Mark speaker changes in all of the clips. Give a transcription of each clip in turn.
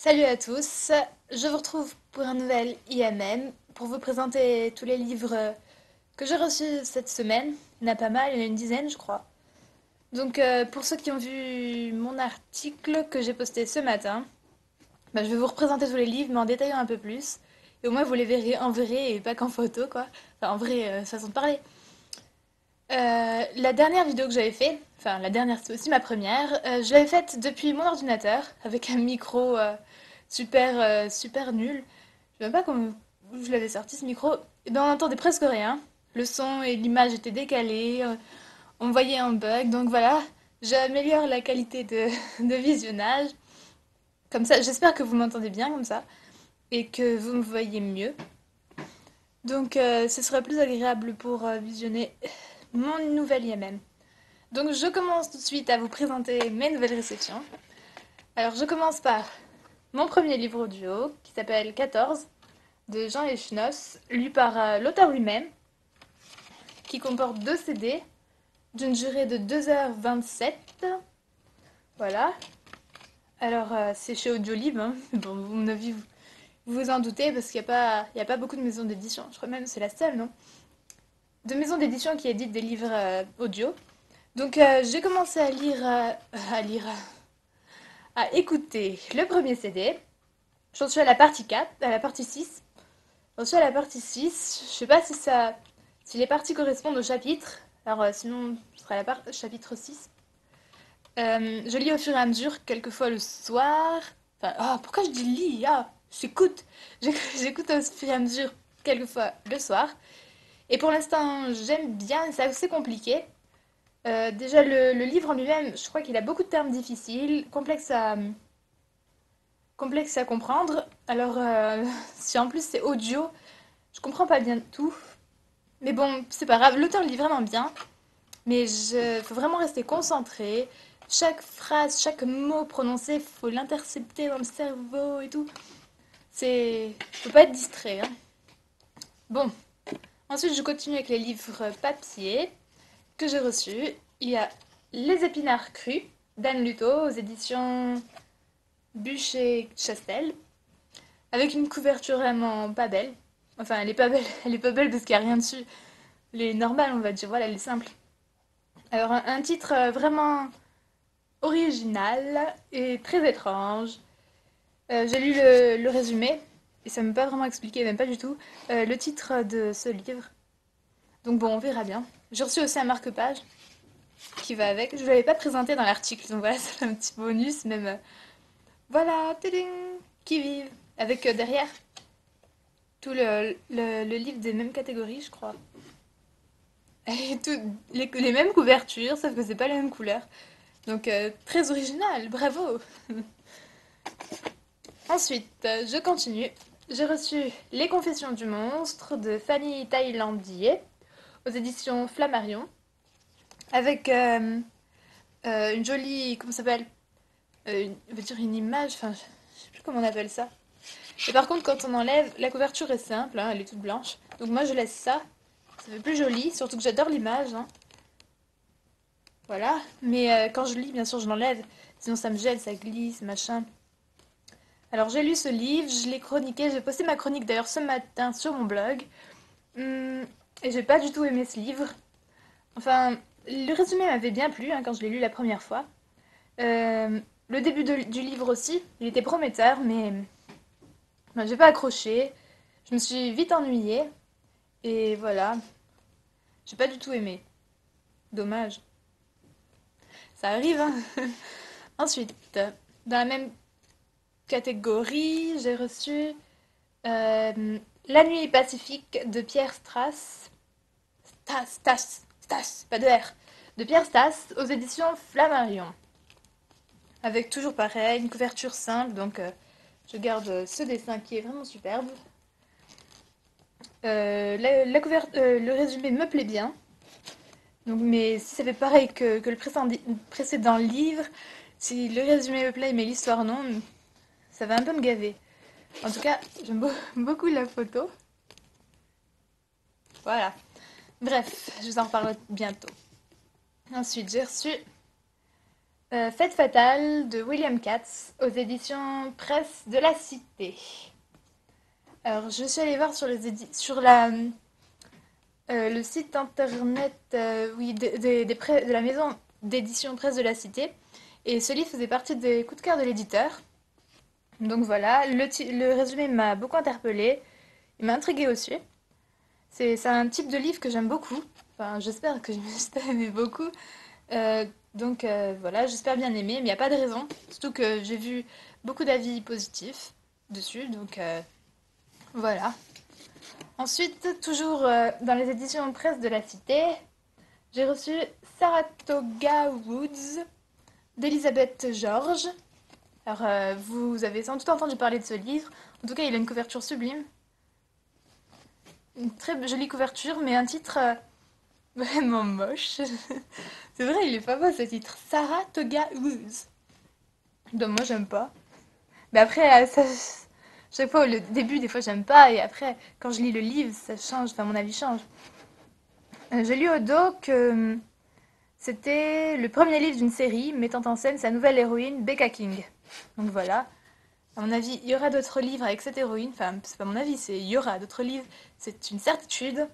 Speaker 1: Salut à tous, je vous retrouve pour un nouvel IMM pour vous présenter tous les livres que j'ai reçus cette semaine. Il y en a pas mal, il y en a une dizaine je crois. Donc pour ceux qui ont vu mon article que j'ai posté ce matin, je vais vous représenter tous les livres mais en détaillant un peu plus. Et au moins vous les verrez en vrai et pas qu'en photo quoi. Enfin en vrai, façon de parler. La dernière vidéo que j'avais fait, enfin la dernière c'est aussi ma première, je l'avais faite depuis mon ordinateur avec un micro super nul. Je sais même pas comment je l'avais sorti ce micro. Et ben on entendait presque rien. Le son et l'image étaient décalés, on voyait un bug, donc voilà, j'améliore la qualité de visionnage. Comme ça, j'espère que vous m'entendez bien comme ça et que vous me voyez mieux. Donc ce serait plus agréable pour visionner mon nouvel IMM. Donc je commence tout de suite à vous présenter mes nouvelles réceptions. Alors je commence par mon premier livre audio qui s'appelle 14 de Jean Echenoz, lu par l'auteur lui-même, qui comporte 2 CD d'une durée de 2h27. Voilà. Alors c'est chez Audiolib, hein. Bon, à mon avis, vous vous en doutez parce qu'il y a pas beaucoup de maisons d'édition. Je crois même que c'est la seule, non? De maisons d'édition qui éditent des livres audio. Donc j'ai commencé à écouter le premier CD. J'en suis à la partie 4, à la partie 6. J'en suis à la partie 6. Je sais pas si les parties correspondent au chapitre. Alors sinon, ce sera chapitre 6. Je lis au fur et à mesure, quelquefois le soir. Enfin, pourquoi je dis lis? J'écoute. J'écoute au fur et à mesure, quelquefois le soir. Et pour l'instant, j'aime bien, c'est assez compliqué. Déjà, le livre en lui-même, je crois qu'il a beaucoup de termes difficiles, complexes à comprendre. Alors, si en plus c'est audio, je comprends pas bien tout. Mais bon, c'est pas grave, l'auteur lit vraiment bien. Mais faut vraiment rester concentré. Chaque phrase, chaque mot prononcé, faut l'intercepter dans le cerveau et tout. Faut pas être distrait, hein. Bon, ensuite je continue avec les livres papier que j'ai reçus. Il y a Les épinards crus d'Anne Luto aux éditions Bûcher-Chastel, avec une couverture vraiment pas belle. Enfin, elle est pas belle, elle est pas belle parce qu'il n'y a rien dessus. Elle est normale, on va dire, voilà, elle est simple. Alors, un titre vraiment original et très étrange. J'ai lu le résumé, et ça ne m'a pas vraiment expliqué, même pas du tout, le titre de ce livre. Donc bon, on verra bien. J'ai reçu aussi un marque-page qui va avec. Je ne l'avais pas présenté dans l'article, donc voilà, c'est un petit bonus, même. Voilà, tading, qui vive. Avec derrière tout le livre des mêmes catégories, je crois. Et les mêmes couvertures, sauf que c'est pas les mêmes couleurs. Donc très original, bravo. Ensuite, je continue. J'ai reçu Les Confessions du monstre de Fanny Thaïlandier aux éditions Flammarion avec une jolie, comment ça s'appelle, on va dire une image, enfin je sais plus comment on appelle ça. Et par contre, quand on enlève, la couverture est simple, hein, elle est toute blanche. Donc moi je laisse ça, ça fait plus joli, surtout que j'adore l'image, hein. Voilà. Mais quand je lis, bien sûr, je l'enlève, sinon ça me gêne, ça glisse, machin. Alors j'ai lu ce livre, je l'ai chroniqué, j'ai posté ma chronique d'ailleurs ce matin sur mon blog. Et j'ai pas du tout aimé ce livre. Enfin, le résumé m'avait bien plu hein, quand je l'ai lu la première fois. Le début du livre aussi, il était prometteur, mais j'ai pas accroché. Je me suis vite ennuyée. Et voilà, j'ai pas du tout aimé. Dommage. Ça arrive, hein. Ensuite, dans la même catégorie, j'ai reçu La nuit pacifique de Pierre Strass. Stas, pas de R. De Pierre Stas aux éditions Flammarion. Avec toujours pareil, une couverture simple, donc je garde ce dessin qui est vraiment superbe. Le résumé me plaît bien. Donc, mais si ça fait pareil que le précédent livre, si le résumé me plaît mais l'histoire non, ça va un peu me gaver. En tout cas, j'aime beaucoup la photo. Voilà. Bref, je vous en reparlerai bientôt. Ensuite, j'ai reçu Fête fatale de William Katz aux éditions Presse de la Cité. Alors, je suis allée voir sur le site internet oui, de la maison d'édition Presse de la Cité. Et ce livre faisait partie des coups de cœur de l'éditeur. Donc voilà, le résumé m'a beaucoup interpellée. Il m'a intriguée aussi. C'est un type de livre que j'aime beaucoup. Enfin, j'espère que je vais aimer beaucoup. Voilà, j'espère bien aimer, mais il n'y a pas de raison. Surtout que j'ai vu beaucoup d'avis positifs dessus, voilà. Ensuite, toujours dans les éditions presse de la Cité, j'ai reçu Saratoga Woods d'Elisabeth George. Alors, vous avez sans doute entendu parler de ce livre. En tout cas, il a une couverture sublime. Une très jolie couverture, mais un titre vraiment moche. C'est vrai, il est pas beau ce titre. Saratoga Woods. Donc moi, j'aime pas. Mais après, chaque fois, le début, des fois, j'aime pas. Et après, quand je lis le livre, ça change. Enfin, mon avis change. J'ai lu au dos que c'était le premier livre d'une série mettant en scène sa nouvelle héroïne, Becca King. Donc voilà. À mon avis, il y aura d'autres livres avec cette héroïne. Enfin, c'est pas mon avis, c'est il y aura d'autres livres. C'est une certitude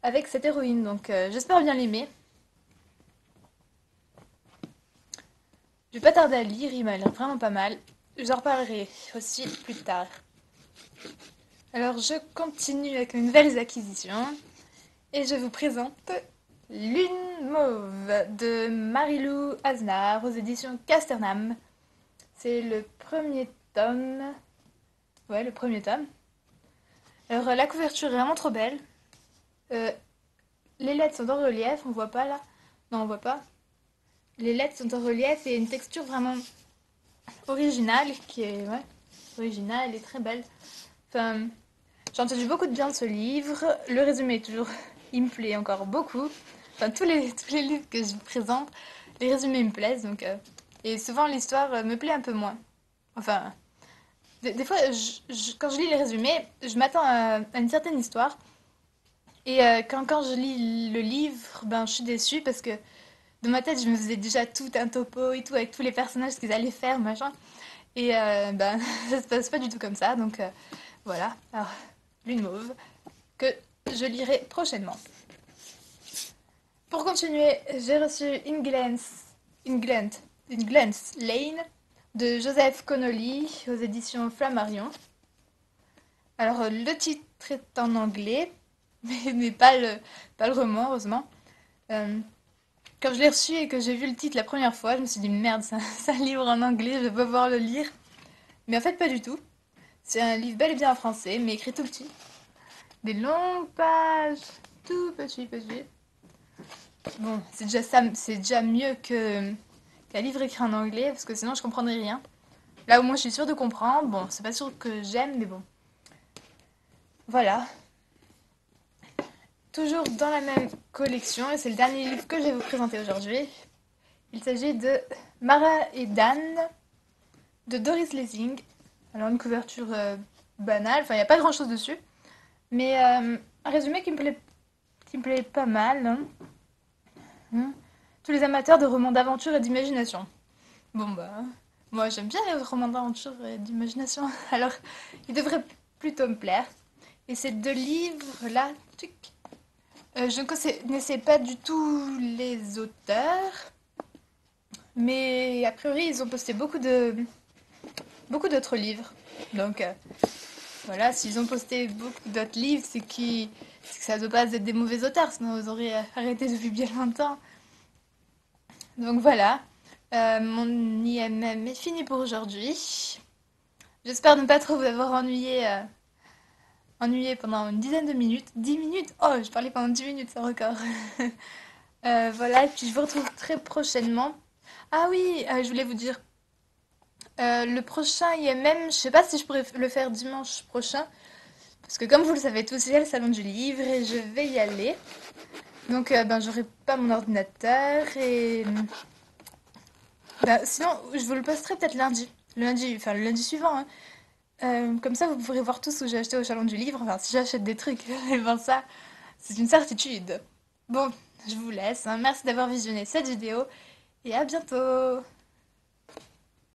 Speaker 1: avec cette héroïne. Donc j'espère bien l'aimer. Je vais pas tarder à le lire, il m'a l'air vraiment pas mal. J'en reparlerai aussi plus tard. Alors je continue avec mes nouvelles acquisitions et je vous présente Lune Mauve de Marie-Lou Aznard aux éditions Casternam. C'est le premier tome. Ouais, le premier tome. Alors la couverture est vraiment trop belle. Euh, les lettres sont en relief, on voit pas là. Non, on voit pas. Les lettres sont en relief et une texture vraiment originale qui est originale et très belle. Enfin, j'ai entendu beaucoup de bien de ce livre. Le résumé est toujours, il me plaît encore beaucoup. Enfin, tous les livres que je vous présente, les résumés me plaisent et souvent l'histoire me plaît un peu moins. Enfin, des fois, quand je lis les résumés, je m'attends à une certaine histoire. Et quand je lis le livre, ben, je suis déçue parce que dans ma tête, je me faisais déjà tout un topo et tout avec tous les personnages, ce qu'ils allaient faire, machin. Et ben, ça se passe pas du tout comme ça. Voilà. Alors, Lune Mauve, que je lirai prochainement. Pour continuer, j'ai reçu In Glens Lane de Joseph Connolly aux éditions Flammarion. Alors, le titre est en anglais, mais pas le roman, heureusement. Euh, Quand je l'ai reçu et que j'ai vu le titre la première fois, je me suis dit merde, c'est un livre en anglais, je vais pas pouvoir le lire. Mais en fait, pas du tout. C'est un livre bel et bien en français, mais écrit tout petit. Des longues pages, tout petit, petit. Bon, c'est déjà mieux qu'un livre écrit en anglais, parce que sinon je comprendrais rien. Là, au moins, je suis sûre de comprendre. Bon, c'est pas sûr que j'aime, mais bon. Voilà. Toujours dans la même collection, et c'est le dernier livre que je vais vous présenter aujourd'hui. Il s'agit de Mara et Dan de Doris Lessing. Alors, une couverture banale, enfin, il n'y a pas grand chose dessus. Mais un résumé qui me plaît pas mal. Hein. Tous les amateurs de romans d'aventure et d'imagination. Bon, bah, moi j'aime bien les romans d'aventure et d'imagination, alors il devrait plutôt me plaire. Et ces deux livres-là, je ne connaissais pas du tout les auteurs, mais a priori ils ont posté beaucoup d'autres livres. Donc voilà, s'ils ont posté beaucoup d'autres livres, c'est que ça ne doit pas être des mauvais auteurs, sinon ils auraient arrêté depuis bien longtemps. Donc voilà, mon IMM est fini pour aujourd'hui. J'espère ne pas trop vous avoir ennuyé pendant une dizaine de minutes. 10 minutes? Oh, je parlais pendant 10 minutes, c'est un record. Voilà, et puis je vous retrouve très prochainement. Ah oui, je voulais vous dire, le prochain IMM, je sais pas si je pourrais le faire dimanche prochain, parce que comme vous le savez tous, il y a le salon du livre et je vais y aller. Donc, ben, j'aurai pas mon ordinateur et bah, sinon, je vous le posterai peut-être lundi. Enfin le lundi suivant, hein. Comme ça, vous pourrez voir tout ce que j'ai acheté au Salon du Livre. Enfin, si j'achète des trucs, et ben ça, c'est une certitude. Bon, je vous laisse, hein. Merci d'avoir visionné cette vidéo et à bientôt.